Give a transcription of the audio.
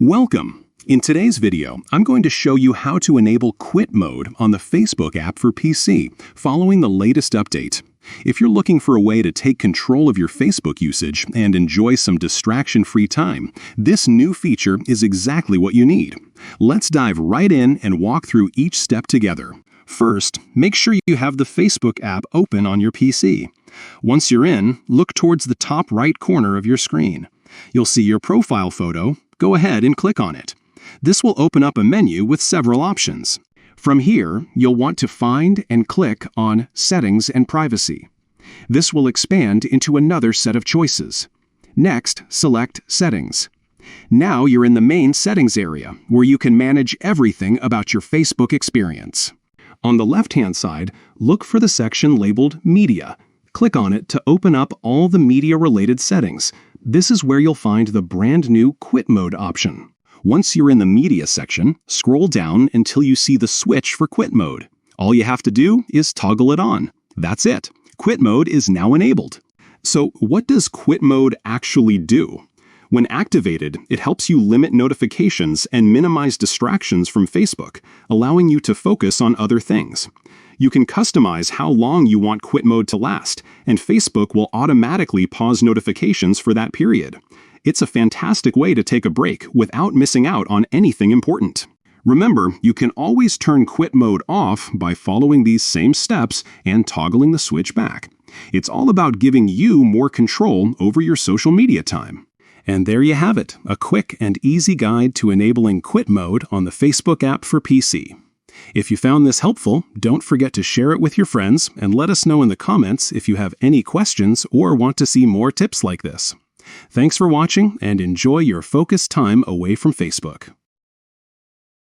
Welcome! In today's video, I'm going to show you how to enable Quit Mode on the Facebook app for PC following the latest update. If you're looking for a way to take control of your Facebook usage and enjoy some distraction-free time, this new feature is exactly what you need. Let's dive right in and walk through each step together. First, make sure you have the Facebook app open on your PC. Once you're in, look towards the top right corner of your screen. You'll see your profile photo. Go ahead and click on it. This will open up a menu with several options. From here, you'll want to find and click on Settings and Privacy. This will expand into another set of choices. Next, select Settings. Now you're in the main settings area, where you can manage everything about your Facebook experience. On the left-hand side, look for the section labeled Media. Click on it to open up all the media-related settings. This is where you'll find the brand new Quit Mode option. Once you're in the Media section, scroll down until you see the switch for Quit Mode. All you have to do is toggle it on. That's it. Quit Mode is now enabled. So what does Quit Mode actually do? When activated, it helps you limit notifications and minimize distractions from Facebook, allowing you to focus on other things. You can customize how long you want Quit Mode to last, and Facebook will automatically pause notifications for that period. It's a fantastic way to take a break without missing out on anything important. Remember, you can always turn Quit Mode off by following these same steps and toggling the switch back. It's all about giving you more control over your social media time. And there you have it, a quick and easy guide to enabling Quit Mode on the Facebook app for PC. If you found this helpful, don't forget to share it with your friends and let us know in the comments if you have any questions or want to see more tips like this. Thanks for watching and enjoy your focused time away from Facebook.